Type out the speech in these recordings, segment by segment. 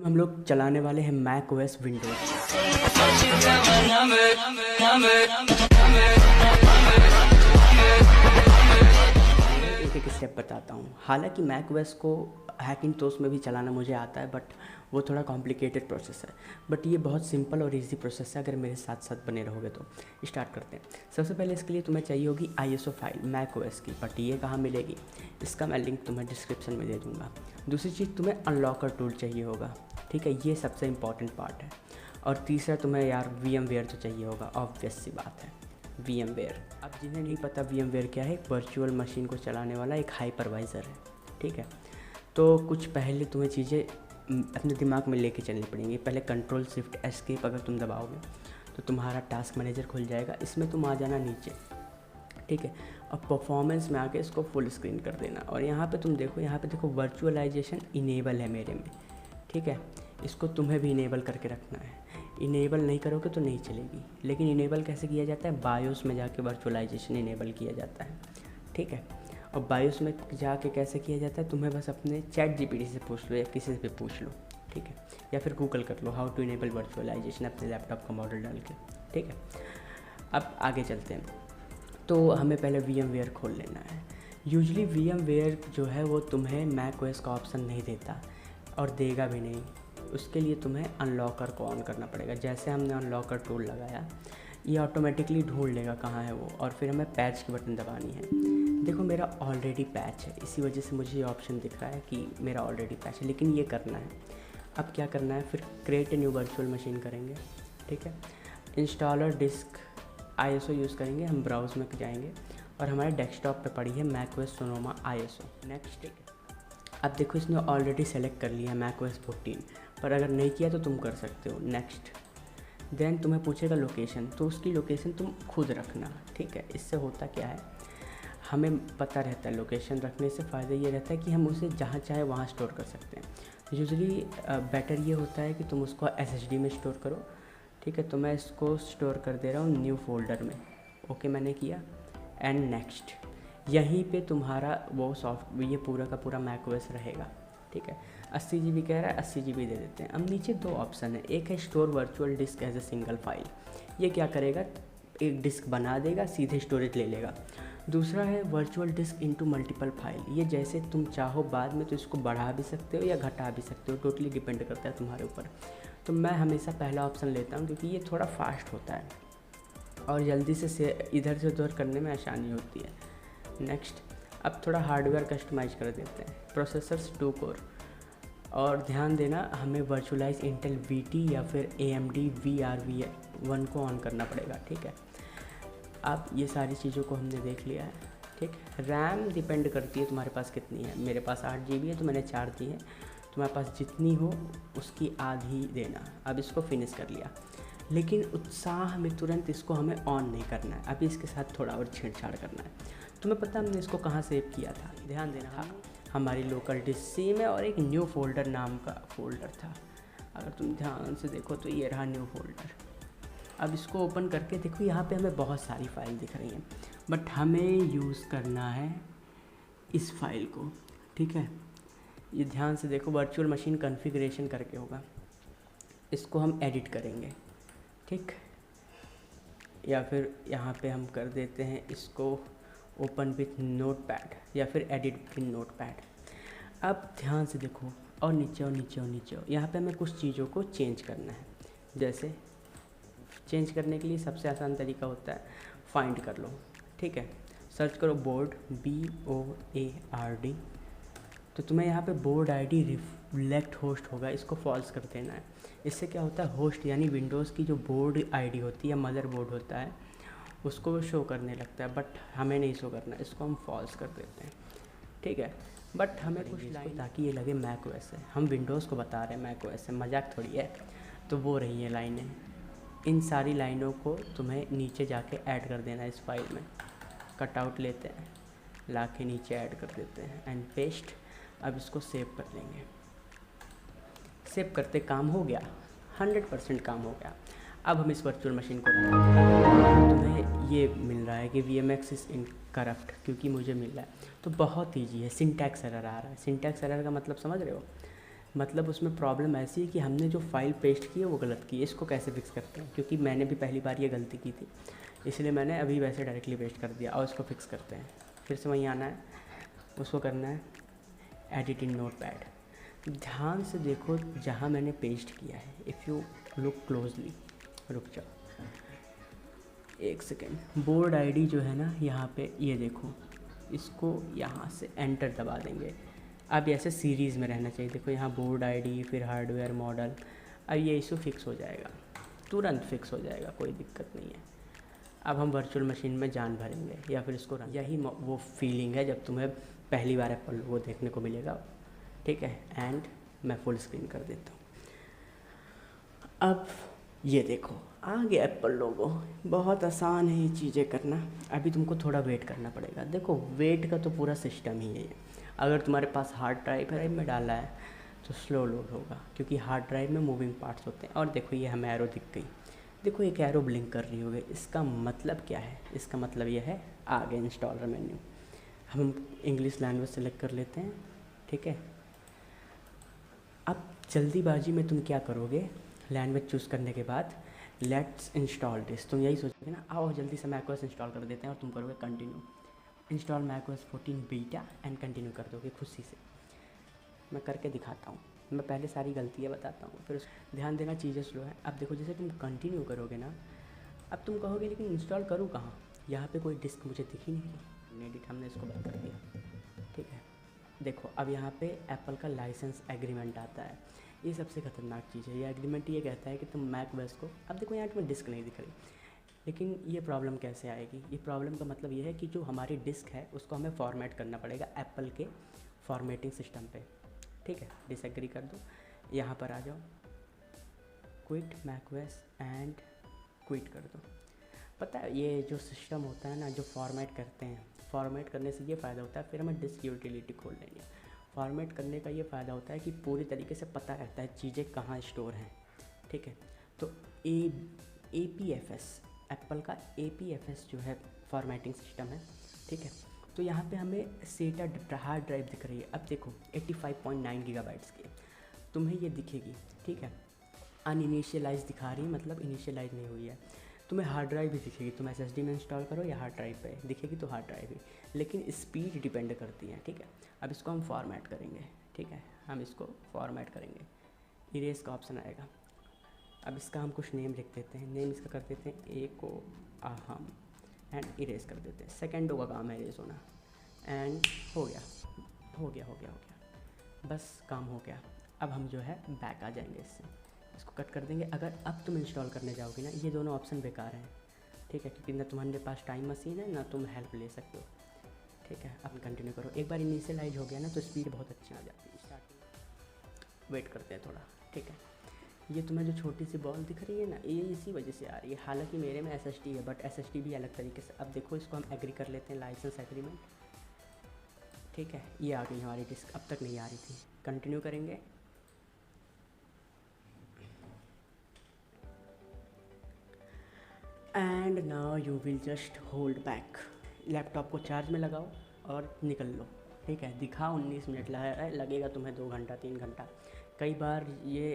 हम लोग चलाने वाले हैं macOS विंडोज। एक एक स्टेप बताता हूँ। हालांकि macOS को हैकिंटोश में भी चलाना मुझे आता है, बट वो थोड़ा कॉम्प्लिकेटेड प्रोसेस है। बट ये बहुत सिंपल और इजी प्रोसेस है अगर मेरे साथ साथ बने रहोगे तो। स्टार्ट करते हैं। सबसे पहले इसके लिए तुम्हें चाहिए होगी ISO फाइल macOS की, बट ये कहाँ मिलेगी, इसका मैं लिंक तुम्हें डिस्क्रिप्शन में दे दूँगा। दूसरी चीज़, तुम्हें अनलॉकर टूल चाहिए होगा, ठीक है, ये सबसे इम्पॉर्टेंट पार्ट है। और तीसरा, तुम्हें यार VMware तो चाहिए होगा, ऑब्वियस सी बात है, VMware। अब जिन्हें नहीं पता VMware क्या है, एक वर्चुअल मशीन को चलाने वाला एक हाइपरवाइज़र है, ठीक है। तो कुछ पहले तुम्हें चीज़ें अपने दिमाग में लेके चलनी पड़ेंगी। पहले Ctrl+Shift+Escape अगर तुम दबाओगे तो तुम्हारा टास्क मैनेजर खुल जाएगा। इसमें तुम आ जाना नीचे, ठीक है। अब परफॉर्मेंस में आके इसको फुल स्क्रीन कर देना। और यहाँ पे तुम देखो, यहाँ पे देखो वर्चुअलाइजेशन इनेबल है मेरे में, ठीक है। इसको तुम्हें भी इनेबल करके रखना है। इनेबल नहीं करोगे तो नहीं चलेगी। लेकिन इनेबल कैसे किया जाता है, बायोस में जाके वर्चुअलाइजेशन इनेबल किया जाता है, ठीक है। और बायोस में जाके कैसे किया जाता है, तुम्हें बस अपने ChatGPT से पूछ लो या किसी से भी पूछ लो, ठीक है। या फिर गूगल कर लो हाउ टू इनेबल वर्चुअलाइजेशन अपने लैपटॉप का मॉडल डाल के, ठीक है। अब आगे चलते हैं। तो हमें पहले VMware खोल लेना है। यूजली VMware जो है वो तुम्हें macOS का ऑप्शन नहीं देता और देगा भी नहीं। उसके लिए तुम्हें अनलॉकर को ऑन करना पड़ेगा। जैसे हमने अनलॉकर टूल लगाया, ये ऑटोमेटिकली ढूंढ लेगा कहाँ है वो, और फिर हमें पैच की बटन दबानी है। देखो मेरा ऑलरेडी पैच है, इसी वजह से मुझे ये ऑप्शन दिख रहा है कि मेरा ऑलरेडी पैच है, लेकिन ये करना है। अब क्या करना है, फिर create a new virtual machine करेंगे, ठीक है। इंस्टॉलर डिस्क ISO यूज़ करेंगे, हम ब्राउज़ में जाएंगे और हमारे डेस्कटॉप पे पड़ी है macOS Sonoma ISO। नेक्स्ट, ठीक है। अब देखो इसने ऑलरेडी सेलेक्ट कर लिया है macOS 14, पर अगर नहीं किया तो तुम कर सकते हो। नेक्स्ट, देन तुम्हें पूछेगा लोकेशन, तो उसकी लोकेशन तुम खुद रखना, ठीक है। इससे होता क्या है, हमें पता रहता है लोकेशन रखने से फ़ायदा ये रहता है कि हम उसे जहाँ चाहे वहाँ स्टोर कर सकते हैं। यूजुअली बेटर ये होता है कि तुम उसको SSD में स्टोर करो, ठीक है। तो मैं इसको स्टोर कर दे रहा हूँ न्यू फोल्डर में। ओके मैंने किया, एंड नेक्स्ट। यहीं पे तुम्हारा वो ये पूरा का पूरा macOS रहेगा, ठीक है। 80 GB कह रहा है, 80 GB दे देते हैं। अब नीचे दो ऑप्शन है, एक है store virtual disk as a single file, ये क्या करेगा, एक डिस्क बना देगा, सीधे स्टोरेज ले लेगा। दूसरा है virtual disc into multiple file, ये जैसे तुम चाहो बाद में तो इसको बढ़ा भी सकते हो या घटा भी सकते हो, टोटली डिपेंड करता है तुम्हारे ऊपर। तो मैं हमेशा पहला ऑप्शन लेता हूँ क्योंकि ये थोड़ा फास्ट होता है और जल्दी से इधर से उधर करने में आसानी होती है। नेक्स्ट, अब थोड़ा हार्डवेयर कस्टमाइज कर देते हैं। प्रोसेसर्स 2 कोर, और ध्यान देना हमें वर्चुअलाइज इंटेल VT या फिर AMD VR1 को ऑन करना पड़ेगा, ठीक है। अब ये सारी चीज़ों को हमने देख लिया है, ठीक। रैम डिपेंड करती है तुम्हारे पास कितनी है। मेरे पास 8 GB है तो मैंने 4 दी है। तुम्हारे पास जितनी हो उसकी आधी देना। अब इसको फिनिश कर लिया, लेकिन उत्साह में तुरंत इसको हमें ऑन नहीं करना है। अभी इसके साथ थोड़ा और छेड़छाड़ करना है। तुम्हें पता हमने इसको कहाँ सेव किया था, ध्यान देना। हमारी लोकल डिस्क सी में और एक न्यू फोल्डर नाम का फोल्डर था। अगर तुम ध्यान से देखो तो ये रहा न्यू फोल्डर। अब इसको ओपन करके देखो, यहाँ पे हमें बहुत सारी फाइल दिख रही हैं, बट हमें यूज़ करना है इस फाइल को, ठीक है। ये ध्यान से देखो, वर्चुअल मशीन कॉन्फ़िगरेशन करके होगा, इसको हम एडिट करेंगे, ठीक। या फिर यहाँ पे हम कर देते हैं इसको ओपन विथ नोटपैड या फिर एडिट विथ नोटपैड। अब ध्यान से देखो, और नीचे और नीचे और नीचे, यहाँ पे हमें कुछ चीज़ों को चेंज करना है। जैसे चेंज करने के लिए सबसे आसान तरीका होता है फाइंड कर लो, ठीक है। सर्च करो बोर्ड, BOARD, तो तुम्हें यहाँ पे बोर्ड ID रिफ्लेक्ट होस्ट होगा, इसको फॉल्स कर देना है। इससे क्या होता है, होस्ट यानी विंडोज़ की जो बोर्ड ID होती है, मदर बोर्ड होता है, उसको शो करने लगता है, बट हमें नहीं शो करना, इसको हम फॉल्स कर देते हैं, ठीक है। बट हमें कुछ लाइन, ताकि ये लगे macOS है, हम विंडोज़ को बता रहे हैं macOS है, मजाक थोड़ी है। तो वो रही है लाइनें। इन सारी लाइनों को तुम्हें नीचे जाके ऐड कर देना है इस फाइल में। कट आउट लेते हैं, ला के नीचे ऐड कर देते हैं एंड पेस्ट। अब इसको सेव कर लेंगे। सेव करते काम हो गया, 100% काम हो गया। अब हम इस वर्चुअल मशीन को तुम्हें ये मिल रहा है कि VMX इज़ इनकरप्ट, क्योंकि मुझे मिल रहा है। तो बहुत ईजी है, सिंटैक्स एरर आ रहा है। सिंटैक्स एरर का मतलब समझ रहे हो, मतलब उसमें प्रॉब्लम ऐसी है कि हमने जो फाइल पेस्ट की है वो गलत की है। इसको कैसे फिक्स करते हैं, क्योंकि मैंने भी पहली बार ये गलती की थी, इसलिए मैंने अभी वैसे डायरेक्टली पेस्ट कर दिया। और इसको फिक्स करते हैं, फिर से वहीं आना है, उसको करना है एडिट इन नोटपैड। ध्यान से देखो जहाँ मैंने पेस्ट किया है, इफ़ यू लुक क्लोजली, रुक जाओ एक सेकेंड। बोर्ड आईडी जो है ना यहाँ पे, ये देखो, इसको यहाँ से एंटर दबा देंगे। अब ऐसे सीरीज़ में रहना चाहिए। देखो यहाँ बोर्ड आईडी, फिर हार्डवेयर मॉडल। अब ये इशू फिक्स हो जाएगा, तुरंत फिक्स हो जाएगा, कोई दिक्कत नहीं है। अब हम वर्चुअल मशीन में जान भरेंगे या फिर इसको रन। यही वो फीलिंग है जब तुम्हें पहली बार एप्पल लोगो देखने को मिलेगा, ठीक है। एंड मैं फुल स्क्रीन कर देता हूँ। अब ये देखो आ गया एप्पल लोगो। बहुत आसान है ये चीज़ें करना, अभी तुमको थोड़ा वेट करना पड़ेगा। देखो वेट का तो पूरा सिस्टम ही है। अगर तुम्हारे पास हार्ड ड्राइव में डाला है तो स्लो लोड होगा, क्योंकि हार्ड ड्राइव में मूविंग पार्ट्स होते हैं। और देखो ये हमें एरो दिख गई, देखो एक एरो ब्लिंक कर रही होगी। इसका मतलब क्या है? इसका मतलब ये है आ गया इंस्टॉलर मेन्यू। हम इंग्लिश लैंग्वेज सेलेक्ट कर लेते हैं, ठीक है। अब जल्दीबाजी में तुम क्या करोगे, लैंग्वेज चूज़ करने के बाद लेट्स इंस्टॉल दिस, तुम यही सोचोगे ना, आओ जल्दी से macOS इंस्टॉल कर देते हैं। और तुम करोगे continue install macOS 14 beta and continue कर दोगे खुशी से। मैं करके दिखाता हूँ, मैं पहले सारी गलतियाँ बताता हूँ, फिर ध्यान देना चीज़ें स्लो है। अब देखो जैसे तुम कंटिन्यू करोगे ना, अब तुम कहोगे लेकिन इंस्टॉल करूँ कहाँ, यहाँ पे कोई डिस्क मुझे दिख ही नहीं। एडिट हमने इसको बंद कर दिया, ठीक है। देखो अब यहाँ पे एप्पल का लाइसेंस एग्रीमेंट आता है। ये सबसे ख़तरनाक चीज़ है। ये एग्रीमेंट ये कहता है कि तुम macOS को, अब देखो यहाँ तुम्हें डिस्क नहीं दिख रही, लेकिन ये प्रॉब्लम कैसे आएगी? ये प्रॉब्लम का मतलब ये है कि जो हमारी डिस्क है उसको हमें फॉर्मेट करना पड़ेगा एप्पल के फॉर्मेटिंग सिस्टम पे, ठीक है। डिसएग्री कर दो, यहाँ पर आ जाओ, क्विट macOS एंड क्विट कर दो। पता है ये जो सिस्टम होता है ना, जो फॉर्मेट करते हैं, फॉर्मेट करने से ये फ़ायदा होता है, फिर हमें डिस्क यूटिलिटी खोल लेंगे। फॉर्मेट करने का ये फ़ायदा होता है कि पूरी तरीके से पता रहता है चीज़ें कहाँ स्टोर हैं, ठीक है। तो APFS, एप्पल का APFS जो है फॉर्मेटिंग सिस्टम है, ठीक है। तो यहाँ पे हमें सेटा हार्ड ड्राइव दिख रही है। अब देखो 85.9 गीगाबाइट्स की तुम्हें ये दिखेगी, ठीक है। अनइनिशियलाइज दिखा रही है, मतलब इनिशियलाइज नहीं हुई है। तुम्हें हार्ड ड्राइव भी दिखेगी, तुम SSD में इंस्टॉल करो या हार्ड ड्राइव पे दिखेगी तो हार्ड ड्राइव ही, लेकिन स्पीड डिपेंड करती है, ठीक है। अब इसको हम फॉर्मेट करेंगे, ठीक है। हम इसको फॉर्मेट करेंगे, इरेज का ऑप्शन आएगा। अब इसका हम कुछ नेम लिख देते हैं, नेम इसका कर देते हैं एको आहम एंड इरेज कर देते हैं। सेकेंडों का काम है इरेज होना, एंड हो गया हो गया हो गया हो गया, बस काम हो गया। अब हम जो है बैक आ जाएंगे, इसको कट कर देंगे। अगर अब तुम इंस्टॉल करने जाओगे ना, ये दोनों ऑप्शन बेकार हैं, ठीक है, क्योंकि ना तुम्हारे पास टाइम मशीन है ना तुम हेल्प ले सकते हो, ठीक है। अब कंटिन्यू करो। एक बार इनिशियलाइज हो गया ना तो स्पीड बहुत अच्छी आ जाती है। स्टार्टिंग वेट करते हैं थोड़ा, ठीक है। ये तुम्हें जो छोटी सी बॉल दिख रही है ना, ये इसी वजह से आ रही है। हालांकि मेरे में SSD है, बट SSD भी अलग तरीके से। अब देखो इसको हम एग्री कर लेते हैं, लाइसेंस एग्रीमेंट, ठीक है। ये आ गई हमारी डिस्क, अब तक नहीं आ रही थी। कंटिन्यू करेंगे, and now you will just hold back. Laptop को चार्ज में लगाओ और निकल लो, ठीक है। दिखाओ 19 मिनट लगेगा तुम्हें, 2 घंटा 3 घंटा। कई बार ये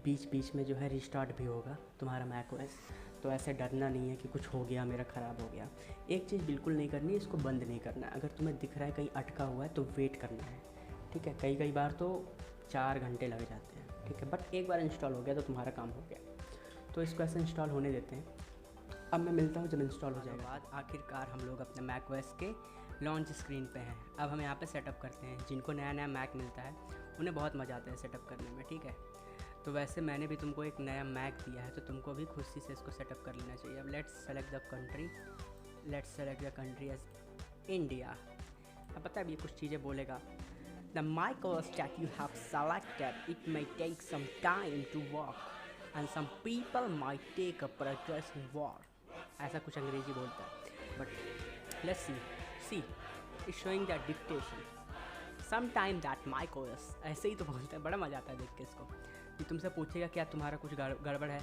बीच बीच में जो है रिस्टार्ट भी होगा तुम्हारा macOS, तो ऐसे डरना नहीं है कि कुछ हो गया मेरा ख़राब हो गया। एक चीज़ बिल्कुल नहीं करनी है, इसको बंद नहीं करना है। अगर तुम्हें दिख रहा है कहीं अटका हुआ है तो वेट करना है, ठीक है। कई बार तो 4 घंटे लग जाते हैं, ठीक है। बट एक बार इंस्टॉल हो गया तो तुम्हारा काम हो गया। तो इसको ऐसे इंस्टॉल होने देते हैं। अब मैं मिलता हूँ जब इंस्टॉल हो जाएगा। बाद आखिरकार हम लोग अपने macOS के लॉन्च स्क्रीन पे हैं। अब हम यहाँ पे सेटअप करते हैं। जिनको नया नया मैक मिलता है उन्हें बहुत मज़ा आता है सेटअप करने में, ठीक है। तो वैसे मैंने भी तुमको एक नया मैक दिया है, तो तुमको भी खुशी से इसको सेटअप कर लेना चाहिए। अब let's select the country, let's select the country as India. अब पता है ये कुछ चीज़ें बोलेगा। द macOS that you have selected, it may take some time to work and some people might take a progress in war, ऐसा कुछ अंग्रेजी बोलता है। But let's see it's showing that dictation sometime that macOS, ऐसे ही तो बोलता है। बड़ा मज़ा आता है देख के इसको। कि तुमसे पूछेगा क्या तुम्हारा कुछ गड़बड़ है,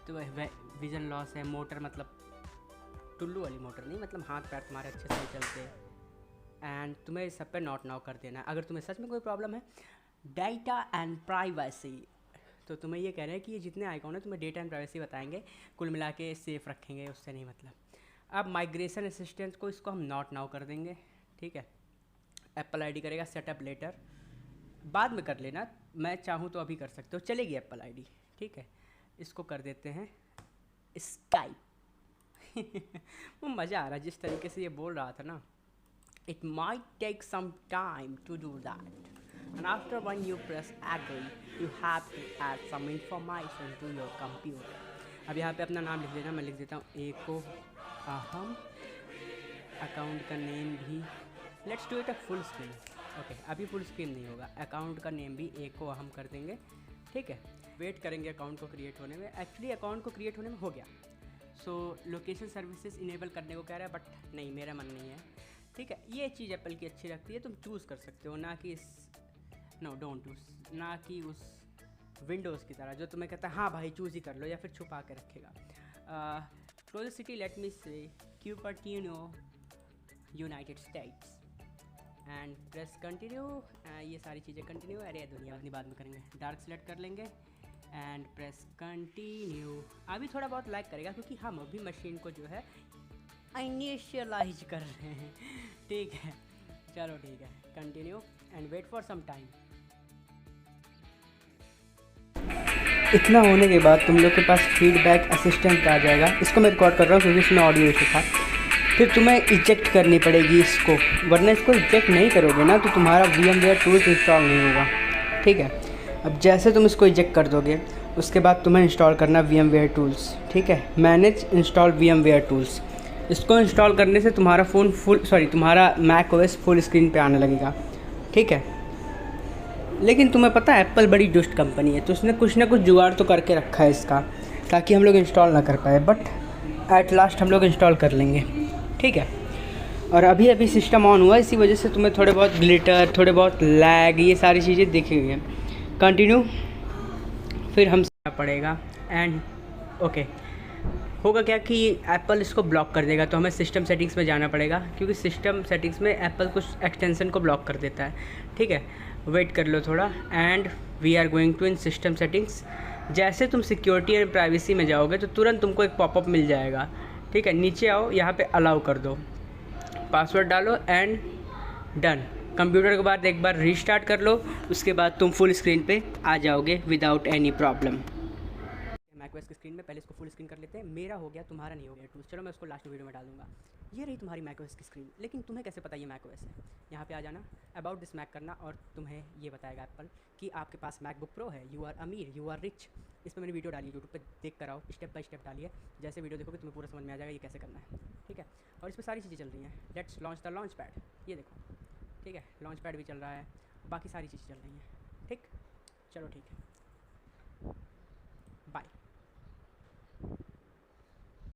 तो विजन लॉस है, मोटर मतलब टुल्लू वाली मोटर नहीं, मतलब हाथ पैर तुम्हारे अच्छे से चलते, एंड तुम्हें सब पे नॉट नाउ कर देना है। अगर तुम्हें सच में कोई प्रॉब्लम है डेटा एंड प्राइवेसी। तो तुम्हें ये कह रहे हैं कि ये जितने आइकॉन है तुम्हें डेटा एंड प्राइवेसी बताएंगे, कुल मिला के सेफ रखेंगे, उससे नहीं मतलब। अब माइग्रेशन असिस्टेंट को इसको हम नॉट नाउ कर देंगे, ठीक है। एप्पल आईडी करेगा सेटअप लेटर, बाद में कर लेना, मैं चाहूँ तो अभी कर सकते हो, चलेगी एप्पल आईडी, ठीक है। इसको कर देते हैं स्काइप। वो मज़ा आ रहा है जिस तरीके से ये बोल रहा था ना। It might take some time to do that. And after when you press agree, you have to add some information to your computer. अब यहाँ पे अपना नाम लिख देना, मैं लिख देता हूँ एको अहम, अकाउंट का नेम भी, let's do it a full screen. Okay, अभी फुल स्क्रीन नहीं होगा, अकाउंट का नेम भी एको अहम कर देंगे, ठीक है। वेट करेंगे अकाउंट को क्रिएट होने में। एक्चुअली अकाउंट को क्रिएट होने में हो गया। सो लोकेशन सर्विसेज इनेबल करने को कह रहा है, बट नहीं, मेरा मन नहीं है, ठीक है। ये चीज़ एप्पल की अच्छी लगती है, तुम चूज़ कर सकते हो, ना कि इस नो डोंट चूज़, ना कि उस विंडोज़ की तरह जो तुम्हें कहता है हाँ भाई चूज़ ही कर लो, या फिर छुपा के रखेगा। क्लोज सिटी, लेट मी से Cupertino United states and press continue. ये सारी चीज़ें कंटिन्यू, अरे दुनिया अपनी बाद में करेंगे। डार्क सेलेक्ट कर लेंगे एंड प्रेस कंटिन्यू। अभी थोड़ा बहुत लाइक करेगा क्योंकि हम अभी मशीन को जो है इनिशियलाइज कर रहे हैं, ठीक है। चलो ठीक है, continue and wait for some time. इतना होने के बाद तुम लोग के पास फीडबैक असिस्टेंट आ जाएगा। इसको मैं रिकॉर्ड कर रहा हूँ क्योंकि इसमें ऑडियो इशू था। फिर तुम्हें इजेक्ट करनी पड़ेगी इसको, वरना इसको इजेक्ट नहीं करोगे ना तो तुम्हारा VMware टूल्स इंस्टॉल नहीं होगा, ठीक है। अब जैसे तुम इसको इजेक्ट कर दोगे उसके बाद तुम्हें इंस्टॉल करना VMware टूल्स, ठीक है। Manage install VMware tools. इसको इंस्टॉल करने से तुम्हारा फ़ोन तुम्हारा macOS फुल स्क्रीन पे आने लगेगा, ठीक है। लेकिन तुम्हें पता है एप्पल बड़ी दुष्ट कंपनी है, तो उसने कुछ ना कुछ जुगाड़ तो करके रखा है इसका, ताकि हम लोग इंस्टॉल ना कर पाए, बट एट लास्ट हम लोग इंस्टॉल कर लेंगे, ठीक है। और अभी अभी सिस्टम ऑन हुआ, इसी वजह से तुम्हें थोड़े बहुत ग्लिटर, थोड़े बहुत लैग, ये सारी चीज़ें दिखी हुई हैं। कंटिन्यू, फिर हम पड़ेगा एंड ओके। होगा क्या कि एप्पल इसको ब्लॉक कर देगा, तो हमें सिस्टम सेटिंग्स में जाना पड़ेगा, क्योंकि सिस्टम सेटिंग्स में एप्पल कुछ एक्सटेंशन को ब्लॉक कर देता है, ठीक है। वेट कर लो थोड़ा and we are going to in system settings. जैसे तुम सिक्योरिटी एंड प्राइवेसी में जाओगे तो तुरंत तुमको एक पॉपअप मिल जाएगा, ठीक है। नीचे आओ, यहाँ पे अलाउ कर दो, पासवर्ड डालो एंड डन। कंप्यूटर के बाद एक बार रीस्टार्ट कर लो, उसके बाद तुम फुल स्क्रीन पे आ जाओगे विदाउट एनी प्रॉब्लम। macOS की स्क्रीन में पहले इसको फुल स्क्रीन कर लेते हैं। मेरा हो गया, तुम्हारा नहीं हो गया टूल्स। चलो मैं उसको लास्ट वीडियो में डाल दूंगा। ये रही तुम्हारी macOS की स्क्रीन, लेकिन तुम्हें कैसे पता ये macOS है? यहाँ पे आ जाना, अबाउट दिस मैक करना, और तुम्हें ये बताएगा एप्पल कि आपके पास मैकबुक प्रो है, यू आर अमीर, यू आर रिच। इस पर मैंने वीडियो डाली यूट्यूब पे, देख कर आओ, स्टेप बाय स्टेप डालिए। जैसे वीडियो देखोगे तुम्हें पूरा समझ में आ जाएगा ये कैसे करना है, ठीक है। और इसमें सारी चीज़ें चल रही हैं। Let's launch the launch pad, ये देखो, ठीक है। लॉन्च पैड भी चल रहा है, बाकी सारी चीज़ें चल रही हैं, ठीक। चलो ठीक है।